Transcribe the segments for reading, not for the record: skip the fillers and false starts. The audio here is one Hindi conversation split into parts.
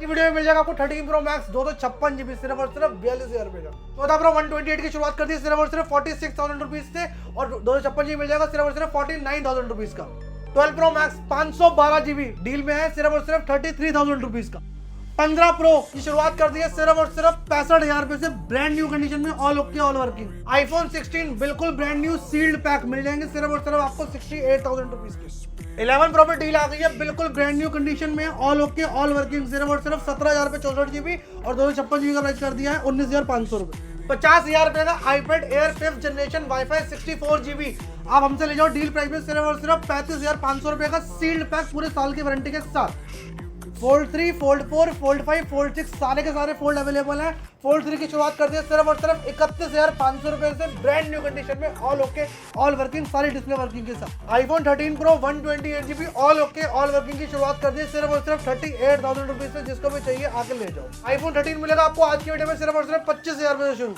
इस वीडियो में मिल जाएगा आपको 13 प्रो मैक्स 256 जीबी सिर्फ और सिर्फ 42,000 रुपए का। 14 प्रो 128 की शुरुआत कर दी सिर्फ और सिर्फ 46,000 रुपीज से और 256 जीबी मिल जाएगा सिर्फ और सिर्फ 49,000 रुपीज का। 12 प्रो मैक्स 512 जीबी डील में है सिर्फ और सिर्फ 33,000 रुपीज का। 15 प्रो की शुरुआत कर दी है सिर्फ और सिर्फ 65,000 रुपए से ब्रांड न्यू कंडीशन में all okay all working. IPhone 16 बिल्कुल ब्रांड न्यू सील्ड पैक मिल जाएंगे सिर्फ और सिर्फ आपको 68,000 रुपीज के। 11 प्रो पे डील आ गई है बिल्कुल ब्रांड न्यू कंडीशन में ऑल ओके ऑल वर्किंग सिर्फ और सिर्फ 17,000 रुपए 64 जीबी और 256 जीबी का प्राइस कर दिया है 19,500 रुपए। 50,000 रुपए का iPad air 5th generation wifi 64 GB आप हमसे ले जाओ डील प्राइस में सिर्फ और सिर्फ 35,500 रुपए का सील्ड पैक पूरे साल की वारंटी के साथ। फोल्ड 3, फोल्ड 4, फोल्ड 5, फोल्ड 6 सारे के सारे फोल्ड अवेलेबल हैं। फोल्ड 3 की शुरुआत कर दी है सिर्फ और सिर्फ 31,500 रुपए से ब्रांड न्यू कंडीशन में ऑल ओके ऑल वर्किंग सारी डिस्प्ले वर्किंग के साथ। IPhone 13 pro 128 GB all okay all working की शुरुआत कर दी है सिर्फ और सिर्फ 38,000 रुपीज से। जिसको भी चाहिए आके ले जाओ। आईफोन 13 मिलेगा आपको आज की वीडियो में सिर्फ और सिर्फ 25,000 रुपए से शुरू।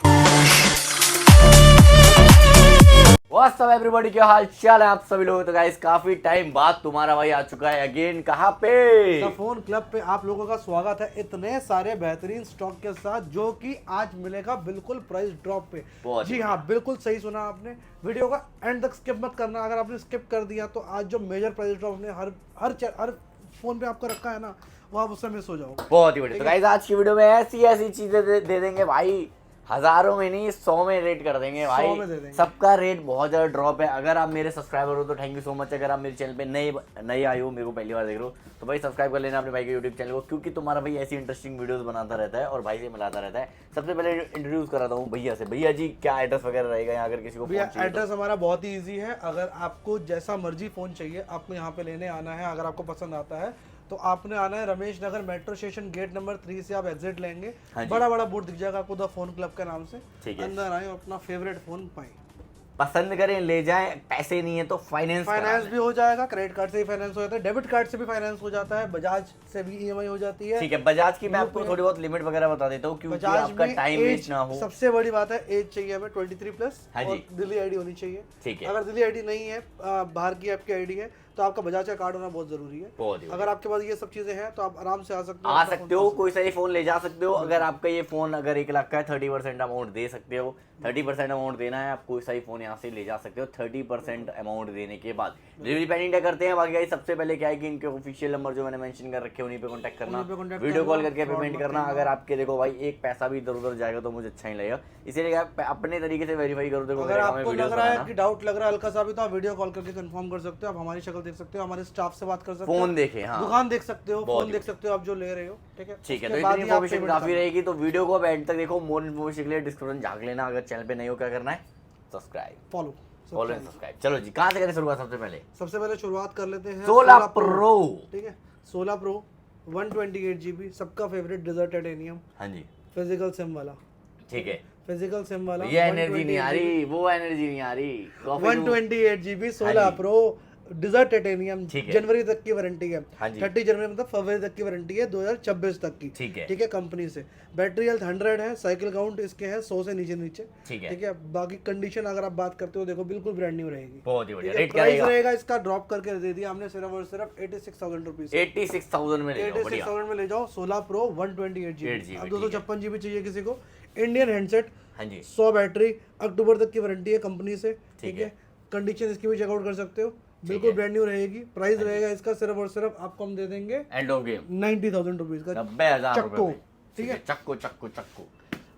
व्हाट्स अप एवरीबॉडी, क्या हाल चाल है आप सभी लोगों। तो गाइस काफी टाइम बाद तुम्हारा भाई आ चुका है अगेन। कहाँ पे? फोन क्लब पे आप लोगों का स्वागत है इतने सारे बेहतरीन स्टॉक के साथ जो कि आज मिलेगा बिल्कुल प्राइस ड्रॉप पे। जी हाँ, बिल्कुल सही सुना आपने। वीडियो का एंड तक स्किप मत करना। अगर आपने स्किप कर दिया तो आज जो मेजर प्राइस ड्रॉप ने हर फोन पे आपको रखा है ना, वो आप उससे मिस हो जाओगे। बहुत ही बढ़िया। तो गाइस आज की वीडियो में ऐसी ऐसी चीजें दे देंगे भाई, हजारों में नहीं 100 में रेट कर देंगे भाई। सबका रेट बहुत ज्यादा ड्रॉप है। अगर आप मेरे सब्सक्राइबर हो तो थैंक यू सो मच। अगर आप मेरे चैनल पे नए आए हो, मेरे को पहली बार देख रहे हो, तो भाई सब्सक्राइब कर लेना अपने भाई के यूट्यूब चैनल को, क्योंकि तुम्हारा भाई ऐसी इंटरेस्टिंग वीडियोस बनाता रहता है और भाई से मिलाता रहता है। सबसे पहले इंट्रोड्यूस कराता हूँ भैया से। भैया जी क्या एड्रेस वगैरह रहेगा यहाँ, अगर किसी को भैया एड्रेस हमारा बहुत ही ईजी है। अगर आपको जैसा मर्जी फोन चाहिए आपको यहाँ पे लेने आना है। अगर आपको पसंद आता है तो आपने आना है Ramesh Nagar metro station gate number 3 से आप एग्जिट लेंगे। बड़ा बड़ा बोर्ड दिख जाएगा आपको द फोन क्लब के नाम से। अंदर आए अपना फेवरेट फोन पाए, पसंद करें, ले जाएं। पैसे नहीं है तो फाइनेंस भी हो जाएगा। क्रेडिट कार्ड से भी फाइनेंस हो जाता है, डेबिट कार्ड से भी फाइनेंस हो जाता है, बजाज से भी ईएमआई हो जाती है। ठीक है, बजाज की मैं आपको थोड़ी बहुत लिमिट वगैरह बता देता हूँ क्योंकि आपका टाइम वेस्ट ना हो। सबसे बड़ी बात है एज चाहिए हमें 23+ और दिल्ली आईडी होनी चाहिए। ठीक है, अगर दिल्ली आईडी नहीं है, बाहर की आपकी आईडी है, तो आपका बजाज का कार्ड होना बहुत जरूरी है। अगर आपके पास ये सब चीजें हैं तो आप आराम से आ सकते हो। कोई सा ही फोन ले जा सकते हो। अगर आपका ये फोन अगर 1 लाख का है 30% अमाउंट दे सकते हो। 30% अमाउंट देना है, आप कोई सा ही फोन यहाँ से ले जा सकते हो 30% अमाउंट देने के बाद। डिलीवरी पेंडिंग करते हैं। बाकी सबसे पहले क्या है कि इनके ऑफिशियल नंबर जो मैंने मेंशन कर रखे हैं उन्हीं पे कांटेक्ट करना, वीडियो कॉल करके पेमेंट करना। अगर आपके देखो भाई एक पैसा भी इधर उधर जाएगा तो मुझे अच्छा नहीं लगेगा, इसीलिए आप अपने तरीके से वेरीफाई करो। देखो अगर आपको लग रहा है कि डाउट लग रहा है हल्का सा भी, तो आप वीडियो कॉल करके कंफर्म कर सकते हो। आप हमारी शक्ल देख सकते हो, हमारे स्टाफ से बात कर सकते हो, फोन देखे, हाँ, दुकान देख सकते हो, फोन देख सकते हो आप जो ले रहे हो। ठीक है, ठीक है। तो इतनी इन्फॉर्मेशन काफी रहेगी, तो वीडियो को अब एंड तक देखो। मोर इन्फॉर्मेशन के लिए डिस्क्रिप्शन झांक लेना। अगर चैनल पे नहीं हो क्या करना है, सब्सक्राइब फॉलो सब्सक्राइब। चलो जी, कहाँ से करें शुरुआत? सबसे पहले शुरुआत कर लेते हैं 16 प्रो। ठीक है, 16 प्रो 128 जीबी सबका फेवरेट डेजर्ट टाइटेनियम। हाँ जी, फिजिकल सिम वाला। ठीक है, फिजिकल सिम वाला। ये एनर्जी नहीं आ रही, वो एनर्जी नहीं आ रही। 128 जीबी 16 प्रो डिजर्ट टाइटेनियम, जनवरी तक की वारंटी है। 30 जनवरी मतलब फरवरी तक की वारंटी है, 2026 तक की। ठीक है, कंपनी से। बैटरी हेल्थ 100 है, साइकिल काउंट इसके है 100 से नीचे। ठीक है, बाकी कंडीशन अगर आप बात करते हो देखो बिल्कुल ब्रांड न्यू रहेगी। बहुत ही बढ़िया। रेट क्या रहेगा इसका? ड्रॉप करके दे दिया हमने सिर्फ और सिर्फ 86,000 रुपीज। 86,000 में ले जाओ। 86,000 में ले जाओ 16 प्रो 128 जीबी। अब 256 जीबी चाहिए किसी को। इंडियन हैंडसेट, हाँ जी, 100 बैटरी, अक्टूबर तक की वारंटी है कंपनी से। ठीक है, कंडीशन इसकी भी चेकआउट कर सकते हो, बिल्कुल ब्रांड न्यू रहेगी। प्राइस रहेगा इसका सिर्फ और सिर्फ आपको हम दे देंगे एंड ऑफ गेम 90,000 रुपीज का। 90,000 चक्को। ठीक है, चक्को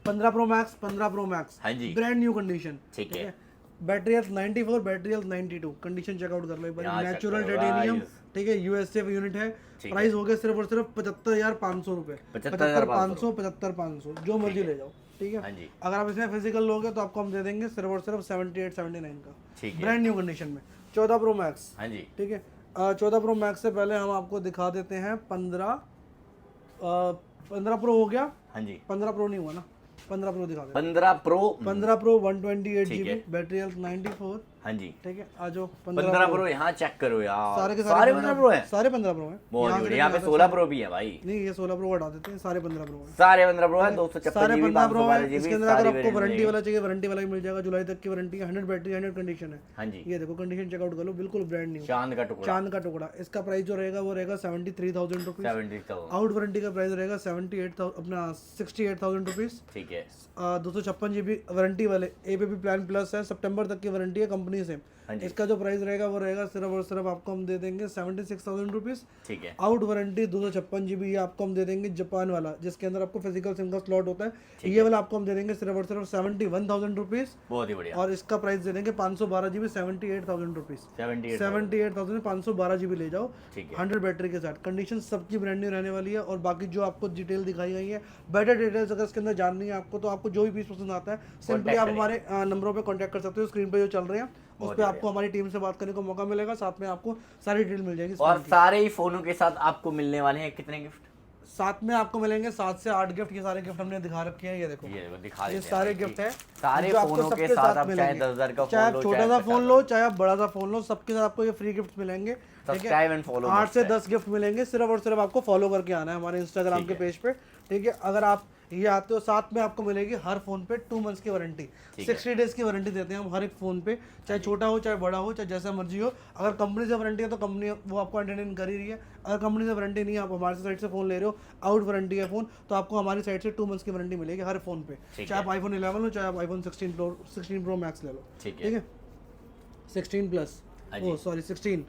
15 प्रो मैक्स, हाँ जी, ब्रांड न्यू कंडीशन। ठीक है, battery health 94, battery health 92। Condition checkout कर लो एक बार। नेचुरल टाइटेनियम, ठीक है, यूएसए यूनिट है। प्राइस हो गया सिर्फ और सिर्फ 75,500 रुपए। 75,500 जो मर्जी ले जाओ। ठीक है, अगर आप इसमें फिजिकल लोगे तो आपको हम दे देंगे सिर्फ और सिर्फ 78-79 का, ब्रांड न्यू कंडीशन में। 14 प्रो मैक्स, हाँ जी, ठीक है। 14 प्रो मैक्स से पहले हम आपको दिखा देते हैं 15 प्रो हो गया। हाँ जी, 15 प्रो नहीं हुआ ना, 15 प्रो दिखा दे। 15 प्रो 128 जीबी, बैटरी हेल्थ 94। हाँ जी ठीक है। आ जाओ 15 प्रो यहाँ चेक करो यार, सारे के सारे 15 प्रो है, सारे 15 प्रो हैं। बहुत बढ़िया। यहाँ पे 16 प्रो भी है भाई, नहीं ये 16 प्रो हटा देते हैं, सारे 15 प्रो हैं, सारे 15 प्रो है, 256 सारे जीबी 15 प्रो 512 है। जीबी इसके अंदर अगर आपको वारंटी वाला चाहिए वारंटी वाला भी मिल जाएगा, जुलाई तक की वारंटी है, 100 बैटरी 100 कंडीशन है। हाँ जी, ये देखो कंडीशन चेकआउट कर लो, बिल्कुल ब्रांड न्यू, चांद का टुकड़ा, चांद का टुकड़ा। इसका प्राइस जो रहेगा वो रहेगा 73,000 रुपीज। 70,000, आउट वारंटी का प्राइस रहेगा 78,000 अपना 68,000 रुपीज। ठीक है। 256 जीबी वारंटी वाले APP प्लान प्लस है, सितंबर तक की वारंटी है कंपनी से। हाँ जी, इसका जो प्राइस रहेगा वो रहेगा सिर्फ और सिर्फ आपको हम दे देंगे 76,000 रुपीज। ठीक है। आउट वारंटी 256 जीबी ये आपको हम दे देंगे जापान वाला, जिसके अंदर आपको फिजिकल सिम का स्लॉट होता है। ये वाला आपको हम दे देंगे सिर्फ और सिर्फ 71,000 रुपीज। बहुत ही बढ़िया। और इसका प्राइस दे देंगे 512 जीबी 78,000 रुपीज। 78,000 में 512 जीबी ले जाओ, ठीक है। 100 बैटरी के साथ। कंडीशन सबकी ब्रांड न्यू रहने वाली है। और बाकी जो आपको डिटेल दिखाई गई है, बेटर डिटेल्स अगर इसके अंदर जाननी है आपको, तो आपको जो भी पीस पसंद आता है सिंपली आप हमारे नंबरों पे कांटेक्ट कर सकते हो, स्क्रीन पे जो चल रहे हैं उस पे आपको हमारी टीम से बात करने को मौका मिलेगा, साथ में आपको सारी डिटेल मिल जाएगी। और सारे ही फोनों के साथ आपको मिलने वाले हैं कितने गिफ्ट? साथ में आपको मिलेंगे 7 से 8 गिफ्ट। ये सारे गिफ्ट हमने दिखा रखे हैं, ये देखो ये दिखा ये देते हैं सारे भाई, गिफ्ट हैं सारे जो आपको फोनों के सबके साथ आप चाहे मिलेंगे। 10,000 का चाहे फोन आप लो, छोटा सा फोन लो, चाहे आप बड़ा सा फोन लो, सबके साथ आपको ये फ्री गिफ्ट मिलेंगे। सब्सक्राइब एंड फॉलो 8 से 10 गिफ्ट मिलेंगे, सिर्फ और सिर्फ आपको फॉलो करके आना है हमारे इंस्टाग्राम के पेज पे, ठीक है। अगर आप ये आते हो, साथ में आपको मिलेगी हर फोन पे 2 मंथ्स की वारंटी, 60 डेज की वारंटी देते हैं हम हर एक फोन पे, चाहे छोटा हो चाहे बड़ा हो चाहे जैसा मर्जी हो। अगर कंपनी से वारंटी है तो कंपनी वो आपको एंटरटेन कर ही रही है। अगर कंपनी से वारंटी नहीं है, आप हमारे साइड से फोन ले रहे हो, आउट वारंटी है फोन, तो आपको हमारी साइड से 2 मंथ्स की वारंटी मिलेगी हर फोन पे, चाहे आप iPhone 11 लो, चाहे आप iPhone 16 Pro Max ले लो, ठीक है। 16 प्लस, ओ सॉरी 16,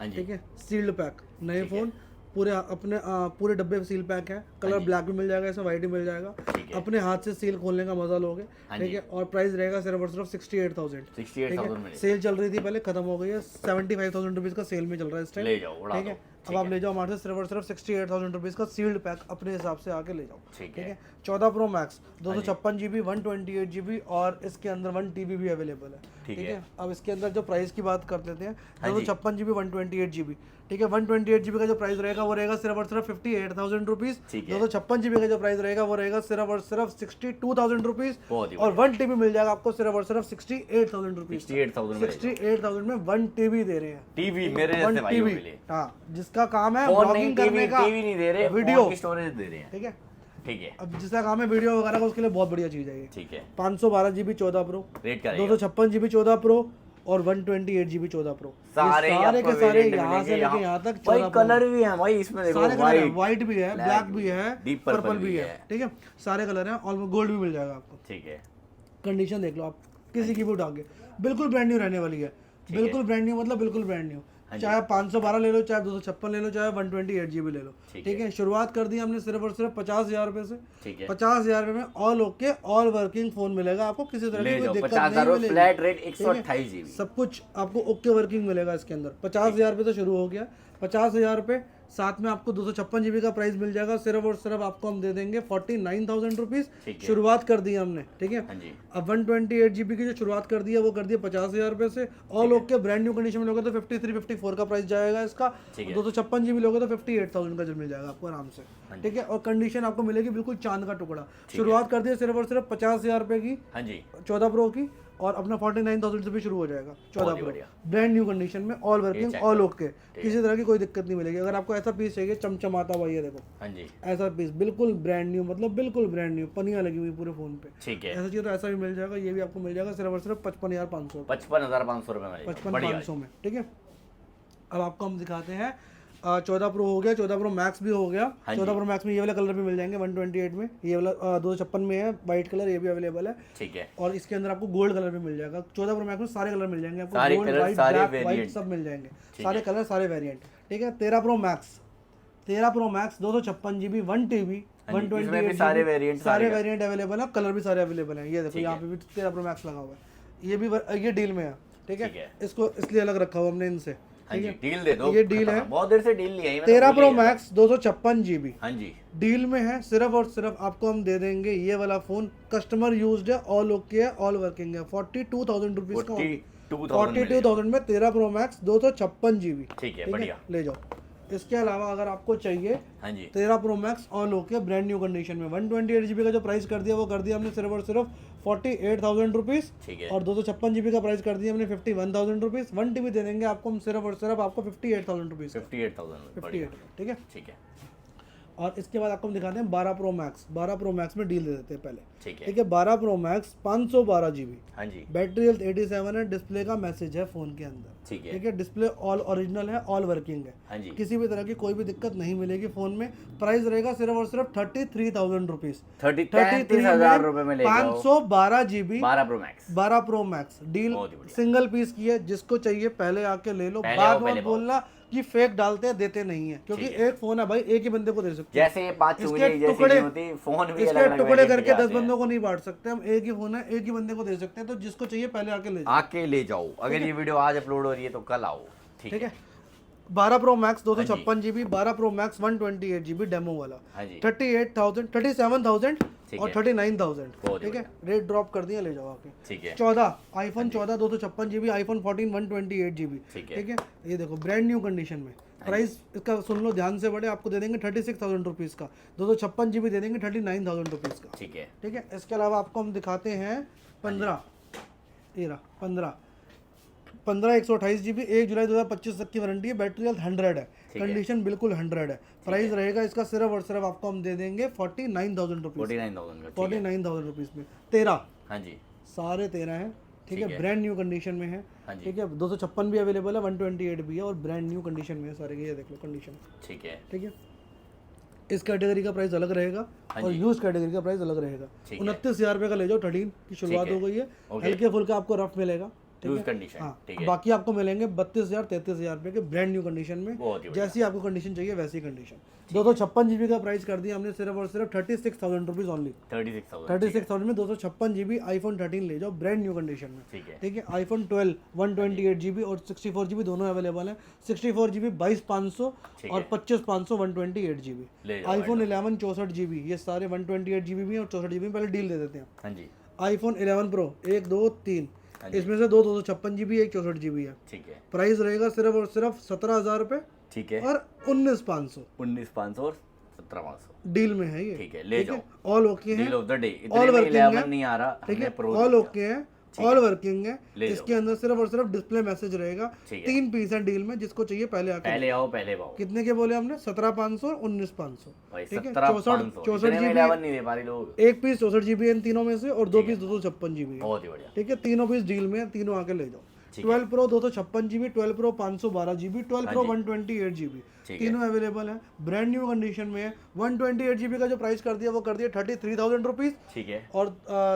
ठीक है। सील्ड पैक, नए फोन पूरे अपने पूरे डब्बे में सील पैक है। कलर ब्लैक भी मिल जाएगा, इसमें वाइट भी मिल जाएगा। अपने हाथ से सील खोलने का मजा लोगे, ठीक है। और प्राइस रहेगा सिर्फ और सिर्फ 68,000 में। सेल चल रही थी पहले, खत्म हो गई है, 75,000 रुपीज का सेल में चल रहा है इस टाइम, ठीक है। अब आप ले जाओ हमारे से सिर्फ और सिर्फ 68,000 रुपीज का सील्ड पैक अपने हिसाब से आके ले जाओ, ठीक है। 14 Pro Max 256 जीबी 128 जीबी और इसके अंदर 1 TB भी अवेलेबल है, ठीक है। अब इसके अंदर जो प्राइस की बात कर लेते हैं, 256 जीबी 128 जीबी, ठीक है। 128 जीबी का जो प्राइस रहेगा वो रहेगा सिर्फ और सिर्फ 58,000 रुपीज। 256 जीबी का जो प्राइस रहेगा वो रहेगा सिर्फ और सिर्फ 62,000 रुपीज। और 1 TB मिल जाएगा आपको सिर्फ और सिर्फ 68,000 रुपीज। 68,000 में 1 TB दे रहे हैं, टीवी मेरे जैसे भाइयों के लिए, हाँ, जिसका काम है ब्लॉगिंग करने का, टीवी नहीं दे रहे, वीडियो की स्टोरेज दे रहे हैं, ठीक है, ठीक है। अब जिसका काम है वीडियो वगैरह का, उसके लिए बहुत बढ़िया चीज है ये, ठीक है। 512 जीबी 14 प्रो, रेट का 256 जीबी 14 प्रो और 128 जीबी 14 प्रो, सारे के सारे यहाँ से लेके यहाँ तक भाई कलर भी है भाई इसमें, देखो व्हाइट भी है, ब्लैक भी है, डीप पर्पल भी है, ठीक है। सारे कलर हैं, ऑलमोस्ट गोल्ड भी मिल जाएगा आपको, ठीक है। कंडीशन देख लो आप, किसी की भी उठा के, बिल्कुल ब्रांड न्यू रहने वाली है, बिल्कुल ब्रांड न्यू मतलब बिल्कुल ब्रांड न्यू। चाहे 512 ले लो, चाहे 256 ले लो, चाहे 128 जीबी ले लो, ठीक है। शुरुआत कर दी हमने सिर्फ और सिर्फ 50,000 रुपए से, 50,000 में all okay all working phone मिलेगा आपको, किसी तरह की कोई दिक्कत नहीं मिलेगी, फ्लैट रेट 128 जीबी, सब कुछ आपको ओके वर्किंग मिलेगा इसके अंदर। 50,000 रुपये तो शुरू हो गया, 50,000 रुपये, साथ में आपको 256 जीबी का प्राइस मिल जाएगा, सिर्फ और सिर्फ आपको हम दे देंगे 49,000 रुपीज। शुरुआत कर दी हमने, ठीक है। अब 128 जीबी की जो शुरुआत कर दी है वो कर दी 50,000 रुपये से, all okay brand new condition में लोगे तो 53-54 का प्राइस जाएगा इसका। 256 जीबी लोगे तो 58,000 का जो मिल जाएगा आपको आराम से, ठीक है। और कंडीशन आपको मिलेगी बिल्कुल चांद का टुकड़ा। शुरुआत कर दी है सिर्फ और सिर्फ 50,000 रुपये की 14 प्रो की, और अपना 49,000 से भी शुरू हो जाएगा 14 प्रो, ब्रांड न्यू कंडीशन में, ऑल वर्किंग ऑल ओके, किसी तरह की कोई दिक्कत नहीं मिलेगी। अगर आपको ऐसा पीस चाहिए चमचमाता हुआ, ये देखो, हाँ जी, ऐसा पीस बिल्कुल ब्रांड न्यू, मतलब बिल्कुल ब्रांड न्यू, पनिया लगी हुई पूरे फोन पे, ठीक है। ऐसा चाहिए तो ऐसा भी मिल जाएगा, ये भी आपको मिल जाएगा सिर्फ और सिर्फ 55,500 रुपये में, 55,500 में, ठीक है। अब आपको हम दिखाते हैं 14 प्रो हो गया, 14 प्रो मैक्स भी हो गया। 14 प्रो मैक्स में ये वाला कलर भी मिल जाएंगे 128 में, ये वाला 256 में है, वाइट कलर, ये भी अवेलेबल है, ठीक है। और इसके अंदर आपको गोल्ड कलर भी मिल जाएगा। 14 प्रो मैक्स में सारे कलर मिल जाएंगे आपको, गोल्ड, व्हाइट, ब्लैक, व्हाइट सब मिल जाएंगे, सारे कलर सारे वेरिएंट, ठीक है। 13 प्रो मैक्स 256 जीबी 1 TB 128 सारे वेरिएंट अवेलेबल है, कलर भी सारे अवेलेबल है। ये देखो यहाँ पे भी 13 प्रो मैक्स लगा हुआ है, ये भी ये डील में है, ठीक है। इसको इसलिए अलग रखा हुआ हमने इनसे, ठीक है। डील दे दो, ये डील है, बहुत देर से डील लिया है। 13 प्रो मैक्स 256 जीबी, हाँ जी, डील में है। सिर्फ और सिर्फ आपको हम दे देंगे ये वाला फोन, कस्टमर यूज्ड है, ऑल ओके है, ऑल वर्किंग है, 42,000 रुपीज का, 42,000 में 13 प्रो मैक्स 256 जीबी, ठीक है, बढ़िया, ले जाओ। इसके अलावा अगर आपको चाहिए हाँ जी 13 प्रो मैक्स ऑन होके ब्रांड न्यू कंडीशन में 128 GB का जो प्राइस कर दिया वो कर दिया हमने सिर्फ और सिर्फ 48,000 रुपीज़। ठीक है और 256 GB का प्राइस कर दिया हमने 51,000 रुपीज़। 1 TB दे देंगे आपको हम सिर्फ और सिर्फ आपको 58,000 रुपीज़। 58,000 58, ठीक है। ठीक है और इसके बाद आपको हम दिखाते हैं 12 प्रो मैक्स। 12 प्रो मैक्स में डील दे देते हैं पहले, ठीक है ठीक है। 12 प्रो मैक्स 512 GB, हाँ जी बैटरी हेल्थ 87 है, डिस्प्ले का मैसेज है फ़ोन के अंदर, ठीक है ठीक है। डिस्प्ले ऑल ओरिजिनल है, ऑल वर्किंग है, हाँ जी किसी भी तरह की कोई भी दिक्कत नहीं मिलेगी फ़ोन में। प्राइस रहेगा सिर्फ और सिर्फ 33,000 रुपीज़। 33,000 रुपए में ले जाओ 512 GB 12 pro max 12 pro max deal बहुत ही बढ़िया। सिंगल पीस की है। जिसको चाहिए पहले आके ले लो, पहले बाद आओ, में पहले बोलना कि फेक डालते हैं देते नहीं है, क्योंकि ठीक है। एक फोन है भाई, एक ही बंदे को दे सकते हैं। जैसे ये 5 इसके चुंगली जैसी टुकड़े- नहीं होती, फोन भी अलग इसके अलग टुकड़े वेरिएंट करके के 10 आते हैं। बंदों को नहीं बांट सकते हम। एक ही फोन है, एक ही बंदे को दे सकते हैं, तो जिसको चाहिए पहले आके ले जाओ, आके ले जाओ। अगर ये वीडियो आज अपलोड हो रही है तो कल आओ, ठीक है। 12 प्रो मैक्स 256 हाँ GB, 12 pro max 128 GB demo वाला, हाँ जी 38,000 37,000 ठीक और है। 39,000, बहुत ही ठीक है। रेट ड्रॉप कर दिया, ले जाओ आके। ठीक है 14 आईफोन 14 256 GB, आईफोन 14 128 GB, ठीक है। ठीक है। ये देखो ब्रांड न्यू कंडीशन में। प्राइस इसका सुन लो ध्यान से, बड़े आपको दे देंगे 36,000 रुपीज़ का। 256 GB दे देंगे 39,000 रुपीज़ का, ठीक है ठीक है। इसके अलावा आपको हम दिखाते हैं 15 128 GB, 1 जुलाई 2025 तक की वारंटी है, बैटरी हेल्थ 100 है, कंडीशन बिल्कुल 100 है। प्राइस रहेगा इसका सिर्फ और सिर्फ आपको हम दे देंगे 49,000 रुपीज़, 49,000 का, ठीक है 49,000 रुपीज़ में 13 हाँ जी सारे 13 हैं, ठीक है। ठीक है। ब्रांड न्यू कंडीशन में है, हाँ जी ठीक है। 256 भी अवेलेबल है, 128 भी है, और ब्रांड न्यू कंडीशन में है सारे के। ये देख लो कंडीशन, ठीक है ठीक है। इस कैटेगरी का प्राइस अलग रहेगा हाँ और जी। यूज कैटेगरी का प्राइस अलग रहेगा। ठीक है। 29,000 रुपये का ले जाओ, 13 की शुरुआत ठीक है। हो गई है। ओके। हल्के फुल्के आपको रफ मिलेगा, ठीक यूज है। कंडीशन, हाँ, ठीक है बाकी आपको मिलेंगे 32,000 33,000 रुपये के ब्रांड न्यू कंडीशन में। बहुत ही बढ़िया। जैसी आपको कंडीशन चाहिए वैसी कंडीशन। 256 GB का प्राइस कर दिया हमने सिर्फ और सिर्फ 36,000 रुपीज़ ओनली। 36,000 36,000 में 256 GB आईफोन 13 ले जाओ ब्रांड न्यू कंडीशन में, ठीक है ठीक है। आईफोन 12 128 GB और 64 GB दोनों अवेलेबल है। 64 GB 22,500 ठीक और है। 25,500 128 GB। ले जाओ आईफोन 11 64 GB, ये सारे 128 GB भी हैं और 64 GB में पहले डील दे देते हैं। हाँ जी आईफोन 11 प्रो 1 2 3, हाँ जी। इसमें से 256 GB 1 64 GB है। ठीक है प्राइस रहेगा सिर्फ और सिर्फ 17,000 रुपये ठीक है और 19,500 19,500 और 17,500 डील में है ये, ठीक है ले जाओ। ऑल ओके है, deal of the day All इतने में working 11 है, नहीं आ रहा, ठीक हमने है। प्रो ऑल दिया। ओके है, ठीक ऑल है। वर्किंग है। ले इसके अंदर सिर्फ और सिर्फ डिस्प्ले मैसेज रहेगा। ठीक है। 3 पीस है डील में, जिसको चाहिए पहले आके। पहले आओ पहले पाओ कितने के बोले हमने? 17,500 19,500, भाई ठीक है। 17,500 64 इतने में GB 11 नहीं दे पा रहे लोग। एक पीस 64 GB इन तीनों में से, और 2 पीस 256 GB है, बहुत ही बढ़िया ठीक है। तीनों पीस डील में है, तीनों आके ले जाओ। ठीक 12 pro 256 GB, 12 pro 512 GB, 12 pro जी। 128 GB, ठीक है। तीनों अवेलेबल है, ब्रांड न्यू कंडीशन में है। 128 GB का जो प्राइस कर दिया वो कर दिया 33,000 रुपीज़, ठीक है और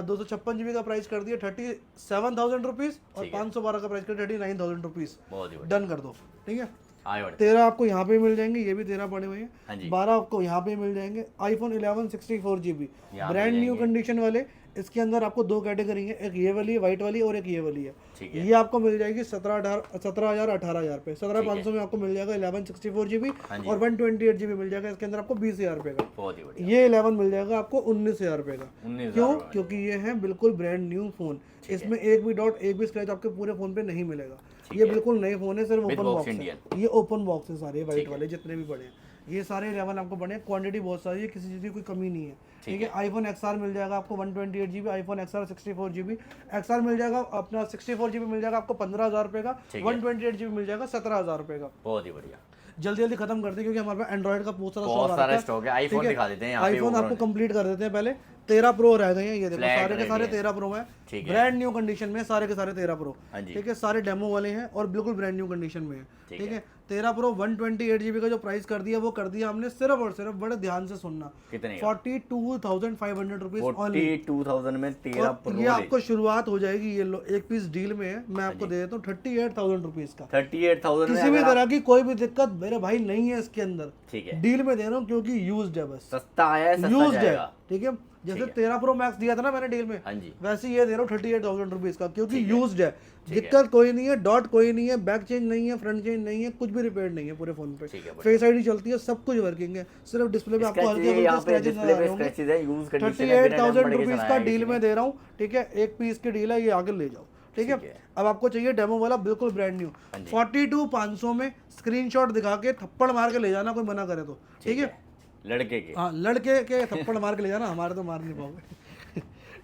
256 GB का प्राइस कर दिया 37,000 रुपीज़, और ठीक है। 512 का प्राइस कर 39,000 रुपीज़। बहुत ही बढ़िया डन कर दो, ठीक है। आए बढ़ते 13 आपको यहाँ पे मिल जाएंगे, ये भी 13 पड़े हुए हैं। हाँ जी 12 आपको यहाँ पे मिल जाएंगे। आईफोन 11 64 GB यहाँ ब्रांड मिल न्यू जाएंगे। कंडीशन वाले। इसके अंदर आपको 2 कैटेगरी है, एक ये वाली है व्हाइट वाली और एक ये वाली है। ठीक है ये आपको मिल जाएगी 17,000 18,000 पे। 17,500 में आपको मिल जाएगा 11 64 GB, हाँ जी। और 128 GB मिल जाएगा। इसके अंदर आपको 20,000 रुपये का। बहुत ही बढ़िया ये 11 मिल जाएगा आपको 19,000 रुपये का। 19,000 क्यों? रुपए। क्योंकि ये है बिल्कुल ब्रांड न्यू फोन। इसमें एक भी डॉट एक भी स्क्रैच आपके पूरे फोन पे नहीं मिलेगा। ये बिल्कुल नए फोन है, सिर्फ With ओपन box बॉक्स है। Indian। ये ओपन बॉक्स है सारे वाइट वाले जितने भी बड़े हैं, ये सारे 11 आपको बने हैं। क्वांटिटी बहुत सारी है, किसी चीज़ की कोई कमी नहीं है, ठीक है। आईफोन XR मिल जाएगा आपको 128 GB, iPhone XR 64 GB। XR मिल जाएगा अपना 64 GB मिल जाएगा आपको 15,000 रुपये का, 128 GB मिल जाएगा 17,000 रुपये का। बहुत ही बढ़िया जल्दी जल्दी खत्म करते हैं क्योंकि हमारे पास एंड्रॉइड का बहुत बहुत सारा सारा स्टॉक है। आईफोन दिखा देते हैं यहाँ पे आईफोन overall। आपको कंप्लीट कर देते हैं पहले। 13 प्रो रह गए हैं, ये देखो Flat सारे के रह सारे गए। 13 प्रो हैं, ठीक है ब्रांड न्यू कंडीशन में सारे के सारे 13 प्रो, हाँ जी ठीक है। सारे डेमो वाले हैं और बिल्कुल ब्रांड न्यू कंडीशन में है, ठीक ठीक है। 13 प्रो 128 GB का जो प्राइस कर दिया वो कर दिया हमने सिर्फ और सिर्फ, बड़े ध्यान से सुनना, कितने 42,500 रुपीज ओनली। 42,000 में 13 प्रो ये आपको शुरुआत हो जाएगी, ये लो एक पीस डील में है, मैं आपको दे देता हूँ 38,000 रुपीज का। 38,000 में किसी भी अगर आप- तरह की कोई भी दिक्कत मेरे भाई नहीं है इसके अंदर, ठीक है डील में दे रहा हूँ क्योंकि यूज्ड है, बस सस्ता आया है सस्ता यूज्ड है, जाएगा। ठीक है। जैसे ठीक है। 13 प्रो मैक्स दिया था ना मैंने डील में, हाँ जी वैसे ये दे रहा हूँ 38,000 रुपीज का, क्योंकि ठीक है। यूज्ड है। ठीक है। दिक्कत कोई नहीं है, डॉट कोई नहीं है, बैक चेंज नहीं है, फ्रंट चेंज नहीं है, कुछ भी रिपेयर नहीं है पूरे फोन पे। ठीक है बढ़िया। फेस आईडी चलती है, सब कुछ वर्किंग है। सिर्फ डिस्प्ले पे आपको हल्के स्क्रैचेस यहाँ पे स्क्रैचेस डिस्प्ले पे नजर आ रहे स्क्रैचेस है, यूज कंडीशन है, 38,000 रुपीज का डील में दे रहा हूँ, ठीक है। एक पीस की डील है, ये आगे ले जाओ। ठीक है। अब आपको चाहिए डेमो वाला बिल्कुल ब्रांड न्यू 42,500 में स्क्रीनशॉट दिखा के थप्पड़ मार के ले जाना, कोई मना करे तो, ठीक है। लड़के के, हाँ लड़के के थप्पड़ मार के ले जाना, हमारे तो मार नहीं पाओगे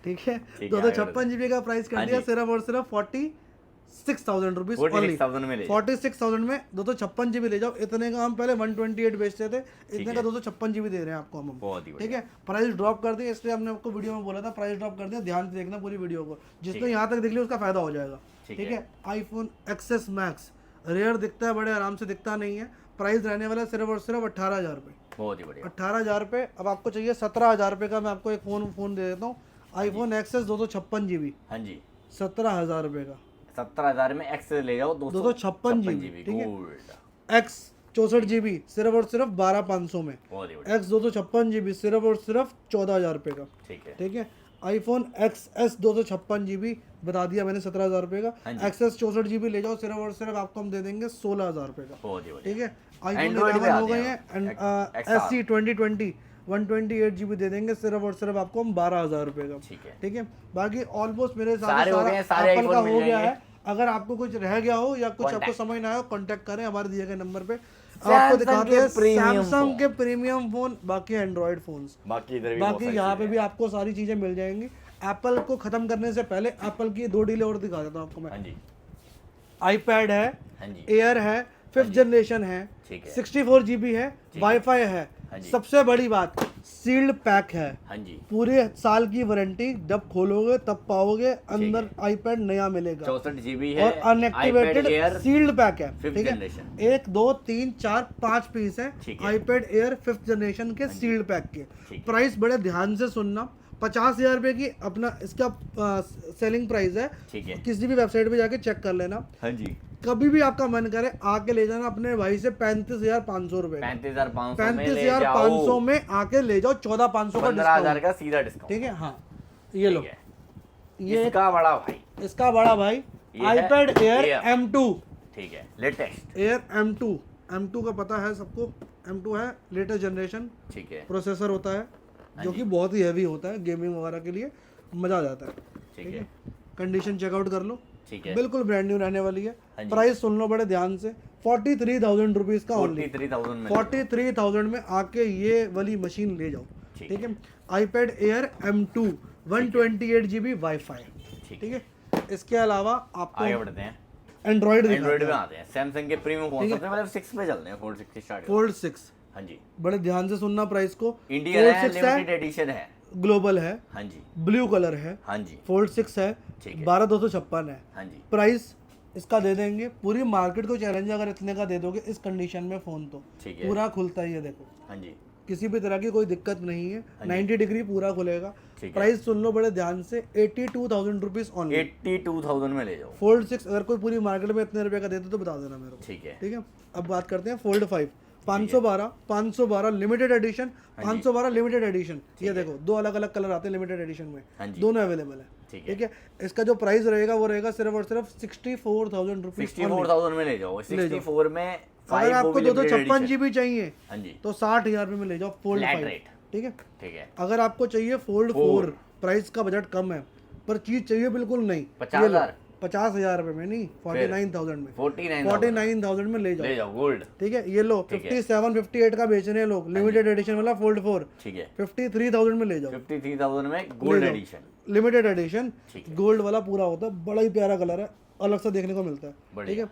ठीक है। 256 GB का प्राइस कर दिया सिर्फ और सिर्फ 46,000 रुपीज ओनली। 46,000 में 256 GB ले जाओ। इतने का हम पहले 128 बेचते थे, इतने का 256 GB दे रहे हैं आपको हम, ठीक है। प्राइस ड्रॉप कर दिया, इसलिए हमने आपको वीडियो में बोला था प्राइस ड्रॉप कर दिया, ध्यान से देखना पूरी वीडियो को, जिसने यहाँ तक देख लिया उसका फायदा हो जाएगा, ठीक है। iPhone XS Max रेयर दिखता है, बड़े आराम से दिखता नहीं है। प्राइस रहने वाला सिर्फ और सिर्फ 18,000 रुपये, बहुत ही बढ़िया 18,000 रुपये। अब आपको चाहिए 17,000 रुपये का, मैं आपको एक फोन दे देता हूँ, iPhone XS 256 GB, हाँ जी 17,000 रुपये का। 17,000 में एक्सेस ले जाओ 256 GB, ठीक है। X 64 GB सिर्फ और सिर्फ 12,500 में, X 256 GB सिर्फ और सिर्फ 14,000 रुपये का, ठीक है। iPhone XS 256 GB बता दिया मैंने 17,000 रुपये का। XS 64 GB ले जाओ, सिर्फ और सिर्फ आपको हम दे देंगे 16,000 रुपये का, ठीक है। iPhone 11 हो गए हैं, SC 2020 128 GB दे देंगे सिर्फ और सिर्फ आपको हम 12,000 रुपये का, ठीक है। बाकी ऑलमोस्ट मेरे सारे एप्पल का हो गया है। अगर आपको कुछ रह गया हो या कुछ आपको समझ ना आए, कांटेक्ट करें हमारे दिए गए नंबर पे। आपको दिखाते हैं सैमसंग के प्रीमियम फोन, बाकी एंड्रॉइड फोन्स, बाकी यहाँ पे भी आपको सारी चीजें मिल जाएंगी। एप्पल को खत्म करने से पहले एप्पल की 2 डील और दिखा देता हूँ आपको मैं। iPad है, एयर है, 5th जनरेशन है, 64 GB है, वाईफाई है, सबसे बड़ी बात सील्ड पैक है, पूरे साल की वारंटी, जब खोलोगे तब पाओगे अंदर iPad नया मिलेगा, 64 GB है और अनएक्टिवेटेड सील्ड पैक है, ठीक है। 1 2 3 4 5 पीस है iPad Air 5th जनरेशन के सील्ड पैक के। प्राइस बड़े ध्यान से सुनना, 50,000 रुपए की अपना इसका सेलिंग प्राइस है, किसी भी वेबसाइट पे जाके चेक कर लेना। कभी भी आपका मन करे आके ले जाना अपने भाई से 35,500 रुपए, 35,500 में आके ले जाओ, 14,500 का 15,000 का सीधा डिस्काउंट, ठीक है। हाँ ये लो, ये इसका बड़ा भाई iPad Air M2, ठीक है, लेटेस्ट Air M2 का पता है सबको, M2 है लेटेस्ट जनरेशन, ठीक है। प्रोसेसर होता है जो कि बहुत ही हैवी होता है, गेमिंग वगैरह के लिए मजा आ जाता है, ठीक है। कंडीशन चेकआउट कर लो, ठीक है, बिल्कुल ब्रांड न्यू रहने वाली है। प्राइस सुन लो बड़े ध्यान से, 43,000 रुपीज का ओनली, 43,000 में आके ये वाली मशीन ले जाओ, ठीक है। iPad Air M2 128 GB wifi, ठीक है। इसके अलावा आपको आगे बढ़ते हैं, एंड्रॉइड में आते हैं। सैमसंग के प्रीमियम फोन सबसे पहले 6 पे चलते हैं, फोल्ड 6 स्टार्ट, फोल्ड 6, हाँ जी। बड़े ध्यान से सुनना प्राइस को, इंडियन है, लिमिटेड एडिशन है, ग्लोबल है, हाँ जी, ब्लू कलर है, हाँ जी, फोल्ड 6 है, 12,256 है, हाँ जी। प्राइस इसका दे देंगे, पूरी मार्केट को चैलेंज अगर इतने का दे दोगे इस कंडीशन में फोन तो पूरा खुलता ही है, देखो, हाँ जी, किसी भी तरह की कोई दिक्कत नहीं है, 90 डिग्री पूरा खुलेगा। प्राइस सुन लो बड़े ध्यान से, 82,000 रुपीज ओनली, 82,000 में ले जाओ। फोल्ड 6 अगर कोई पूरी मार्केट में इतने रुपए का देते तो बता देना मेरे को, ठीक है। अब बात करते हैं fold 5, 512 limited edition, 512 limited edition, ये देखो 2 अलग अलग कलर आते हैं लिमिटेड एडिशन में, दोनों अवेलेबल है, ठीक है। इसका जो प्राइस रहेगा वो रहेगा सिर्फ और सिर्फ 64,000 रुपीज, 64,000 में ले जाओ। 64 में अगर आपको 256 GB चाहिए तो 60,000 रुपए में ले जाओ फोल्ड 5, ठीक है। अगर आपको चाहिए फोल्ड 4, प्राइस का बजट कम है पर चीज चाहिए बिल्कुल नहीं, 50,000 रुपए में नहीं, 49,000 में, 49,000 में ले जाओ गोल्ड, ठीक है। ये लो 57-58 का बेच रहे हैं लोग, लिमिटेड एडिशन वाला फोल्ड 4, ठीक है, 53,000 में ले जाओ, 53,000 में gold edition, limited edition gold वाला पूरा होता है, बड़ा ही प्यारा कलर है, अलग से देखने को मिलता है, ठीक है।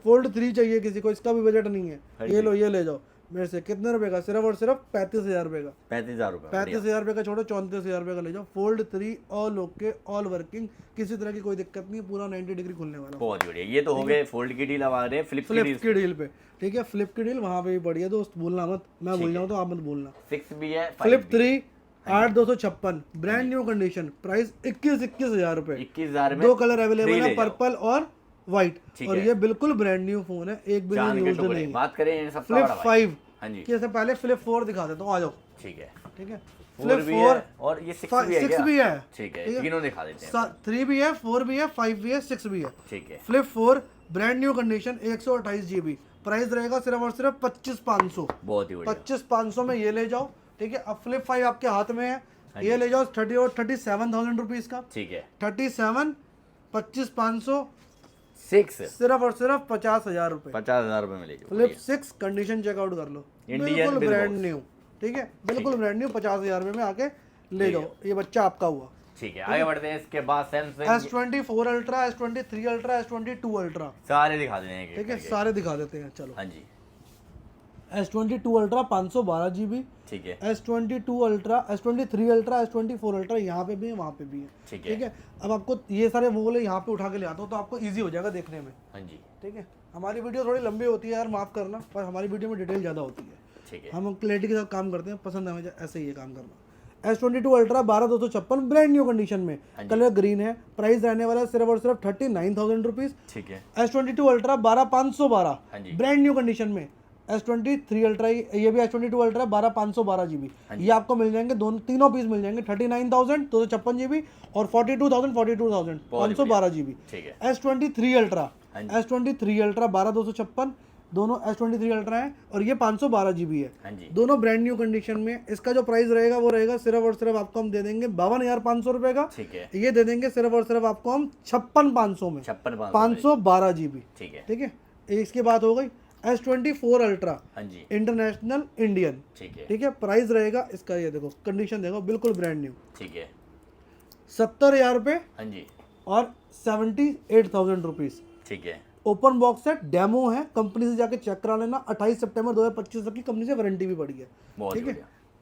फोल्ड 3 चाहिए किसी को, इसका भी बजट नहीं है, ये लो, ये ले जाओ मेरे से, कितने रुपए का, सिर्फ और सिर्फ 35,000 रुपए का, 35,000 रुपए का छोड़ो, 34,000 रुपए का ले जाओ। Fold 3 all okay, all working, किसी तरह की कोई दिक्कत नहीं, पूरा 90 डिग्री खुलने वाला, बहुत बढ़िया। ये तो हो गए फोल्ड की डील, अब आ रहे हैं फ्लिप की डील पे, ठीक है। फ्लिप की डील वहाँ पे भी बढ़िया दोस्त, भूलना मत, मैं भूल जाऊँ तो आप मत भूलना। 6 भी है, flip 3 8,256 brand new condition, price 21,000 रुपए, 21,000 में 2 कलर अवेलेबल है, पर्पल और व्हाइट, और ये बिल्कुल ब्रांड न्यू फोन है, एक भी यूज्ड नहीं। बात करें फ्लिप 5 की से पहले फ्लिप 4 दिखा देता हूँ, आ जाओ, ठीक है। फ्लिप 4 और ये 6 भी है, ठीक है, तीनों दिखा देते हैं, 3 भी है, 4 भी है, 5 भी है, 6 भी है, ठीक है। Flip 4 brand new condition, 128 GB, price रहेगा सिर्फ और सिर्फ 25,500, बहुत ही बढ़िया, 25,500 में ये ले जाओ, ठीक है। अब फ्लिप 5 आपके हाथ में है, ये ले जाओ 37,000 रुपीज का, ठीक है, 37 25,500 6 सिर्फ और सिर्फ 50,000 रुपए। 50,000 रुपए मिलेगी। फ्लिप 6 कंडीशन चेकआउट कर लो, Indian बिल्कुल bill ब्रांड box। न्यू, ठीक है, बिल्कुल ब्रांड न्यू। 50,000 रुपए में आके ले जाओ, ये बच्चा आपका हुआ। ठीक है, आगे बढ़ते हैं। इसके बाद Samsung S24 ultra, S23 ultra, S22 ultra, सारे दिखा देते हैं, ठीक है, सारे दिखा देते हैं। चलो, हाँ जी, S22 अल्ट्रा 512 GB, ठीक है, S22 ultra, S23 ultra, S24 ultra, यहाँ पे भी है, वहाँ पे भी है, ठीक है। ठीक है। अब आपको ये सारे वो बोले यहाँ पे उठा के ले आता हूँ तो आपको इजी हो जाएगा देखने में, हाँ जी, ठीक है। हमारी वीडियो थोड़ी लंबी होती है यार, माफ करना, पर हमारी वीडियो में डिटेल ज़्यादा होती है, ठीक है, हम क्लैरिटी के साथ काम करते हैं, पसंद है मुझे ऐसे ही ये काम करना। S22 ultra 12,256 brand new condition में, कलर ग्रीन है, प्राइस रहने वाला है सिर्फ और सिर्फ 39,000 रुपीज़। ठीक है, S22 अल्ट्रा 12,512 हाँ जी, ब्रांड न्यू कंडीशन में। S23 अल्ट्रा, ये भी S22 अल्ट्रा 12,512 GB, ये आपको मिल जाएंगे, दोनों तीनों पीस मिल जाएंगे 39,000 256 GB और 42,000 512 GB। ठीक है, S23 अल्ट्रा, S23 अल्ट्रा 12,256, दोनों S23 अल्ट्रा है और ये 512 GB है, हाँ जी, दोनों ब्रांड न्यू कंडीशन में। इसका जो प्राइस रहेगा वो रहेगा सिर्फ और सिर्फ आपको हम दे देंगे 52,500 रुपए का, ठीक है, ये दे देंगे सिर्फ और सिर्फ आपको हम 56,500 में, 512 GB, ठीक है, ठीक है। इसकी बात हो गई। S24 अल्ट्रा, हाँ जी, इंटरनेशनल इंडियन, ठीक है, ठीक है, प्राइस रहेगा इसका, ये देखो कंडीशन देखो, बिल्कुल ब्रांड न्यू, ठीक है, 70,000 रुपए हाँ जी, और 78,000 रुपीज़। ठीक है, ओपन बॉक्स है, डेमो है, कंपनी से जाके चेक करा लेना। 28 सितंबर 2025 तक की कंपनी से वारंटी भी पड़ी है, बहुत ठीक है।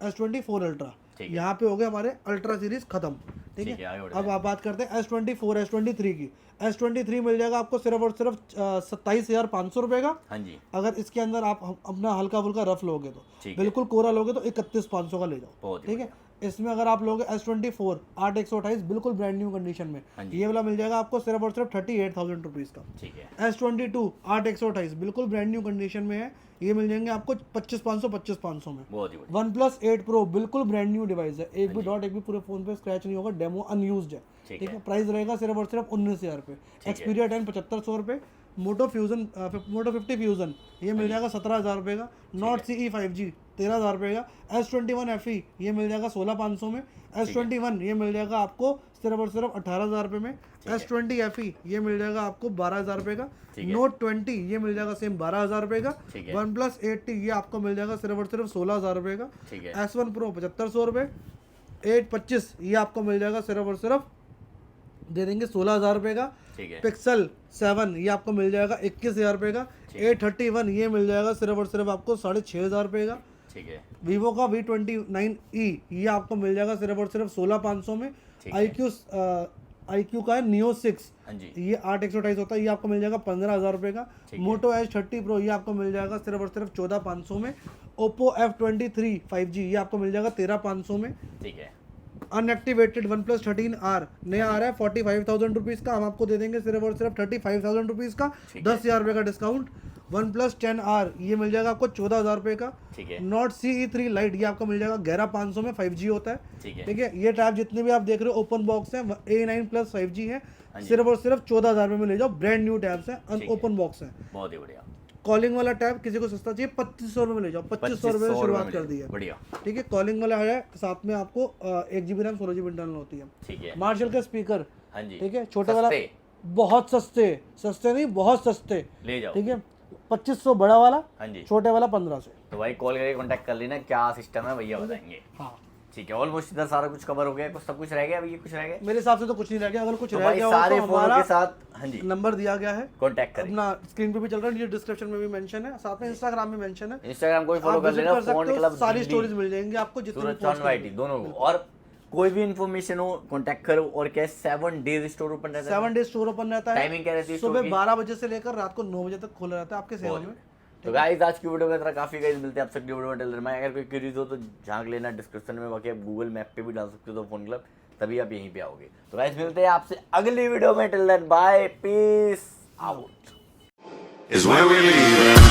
S24 अल्ट्रा, ठीक है। यहाँ पे हो गए हमारे अल्ट्रा सीरीज खत्म, ठीक ठीक है, है। आगे बढ़ते अब आप बात करते हैं S24 S23 की। S23 मिल जाएगा आपको सिर्फ और सिर्फ 27,500 रुपए का। हाँ जी, अगर इसके अंदर आप अपना हल्का फुल्का रफ लोगे तो, ठीक है, बिल्कुल कोरा लोगे तो 31,500 का ले जाओ, बहुत ही ठीक है। इसमें अगर आप लोगे S24 8/128 बिल्कुल ब्रांड न्यू कंडीशन में, हाँ जी, ये वाला मिल जाएगा आपको सिर्फ और सिर्फ 38,000 रुपीज़ का। ठीक है, S22 8/128 बिल्कुल ब्रांड न्यू कंडीशन में है, ये मिल जाएंगे आपको 25,500 में। बहुत ही बढ़िया, OnePlus 8 Pro बिल्कुल ब्रांड न्यू डिवाइस है, एक भी डॉट एक भी पूरे फोन पे स्क्रैच नहीं होगा, डेमो अनयूज्ड है, ठीक ठीक है, है। प्राइस रहेगा सिर्फ और सिर्फ 19,000 रुपये। Xperia 10 7,500 रुपये। मोटो 50 फ्यूजन ये मिल जाएगा 17,000 रुपये का। नॉट CE 5G 13,000 रुपये का। S21 FE ये मिल जाएगा 16,500 में। S21 ये मिल जाएगा आपको सिर्फ और सिर्फ 18,000 रुपये में। S20 FE ये मिल जाएगा आपको 12,000 रुपये का। Note 20 ये मिल जाएगा सेम 12,000 रुपये का। OnePlus 8T ये आपको मिल जाएगा सिर्फ और सिर्फ 16,000 रुपये का। S1 Pro 7,500 रुपये। 825 ये आपको मिल जाएगा सिर्फ और सिर्फ दे देंगे 16,000 रुपये का। पिक्सल 7 ये आपको मिल जाएगा 21,000 रुपये का। 831 ये मिल जाएगा सिर्फ और सिर्फ आपको 6,500 रुपये का। ठीक है, वीवो का V29e ये आपको मिल जाएगा सिर्फ और सिर्फ 16,500 में। iQ का है Neo 6 हाँ जी, ये 8/128 होता है, ये आपको मिल जाएगा 15,000 रुपये का। मोटो H30 Pro ये आपको मिल जाएगा सिर्फ और सिर्फ 14,500 में। Oppo F23 5G ये आपको मिल जाएगा 13,500 में। ठीक है, अनएक्टिवेटेड OnePlus 13R नया आ रहा है 45,000 रुपीज़ का, हम आपको दे देंगे सिर्फ और सिर्फ 35,000 रुपीज़ का, 10,000 रुपये का डिस्काउंट। OnePlus 10R ये मिल जाएगा आपको 14,000 रुपये का। ठीक है, नॉट CE3 लाइट ये आपको मिल जाएगा 11,500 में, 5G होता है, ठीक है, ठीक है। ये टैब जितने भी आप देख रहे हो ओपन बॉक्स है, A9 प्लस 5G है, सिर्फ और सिर्फ 14,000 रुपये में ले जाओ। ब्रांड न्यू टैब्स है, ओपन बॉक्स है। बहुत ही बढ़िया। कॉलिंग वाला टैब किसी को सस्ता चाहिए 2,500 रुपये में ले जाओ, 2,500 रुपये से शुरुआत कर दी है, बढ़िया, ठीक है। कॉलिंग वाला है, साथ में आपको 1 GB रैम 16 GB इंटरनल होती है। ठीक है, मार्शल के स्पीकर, हाँ जी, ठीक है, छोटे वाला बहुत सस्ते, सस्ते नहीं बहुत सस्ते, ले जाओ, ठीक है। 2,500 बड़ा वाला, हाँ जी, छोटे वाला 1,500। तो भाई कॉल करके कांटेक्ट कर लेना, क्या सिस्टम है भैया बताएंगे। हाँ ठीक है, ऑलमोस्ट इधर सारा कुछ कवर हो गया, कुछ सब कुछ रह गया अभी, ये कुछ रह गया मेरे हिसाब से तो कुछ नहीं रह गया, अगर कुछ तो रह भाई गया सारे हो तो फोनों हमारा के साथ, हाँ जी, नंबर दिया गया है, कांटेक्ट करें। अपना स्क्रीन पे भी चल रहा है, नीचे डिस्क्रिप्शन में भी मेंशन है, साथ में इंस्टाग्राम में मेंशन है, इंस्टाग्राम को भी फॉलो आप कर विजिट लेना, कर सकते फोन हो, क्लब सारी स्टोरीज मिल जाएंगी आपको जितनी सूरज चांद वाइटी दोनों को। और कोई भी इन्फॉर्मेशन हो कांटेक्ट करो। और क्या 7 डेज स्टोर ओपन रहता है, 7 डेज स्टोर ओपन रहता है। टाइमिंग क्या रहती है? सुबह 12 बजे से लेकर रात को 9 बजे तक खुला रहता है आपके सेवा में। तो गाइस आज की वीडियो में इतना काफी, गाइस मिलते हैं आपसे अगली वीडियो में। टेलर में अगर कोई क्वेरीज हो तो झांक लेना डिस्क्रिप्शन में, बाकी आप गूगल मैप पे भी डाल सकते हो तो फोन क्लब, तभी आप यहीं पे आओगे। तो गाइस मिलते हैं आपसे अगली वीडियो में। Till then bye, peace out. Is when we leave.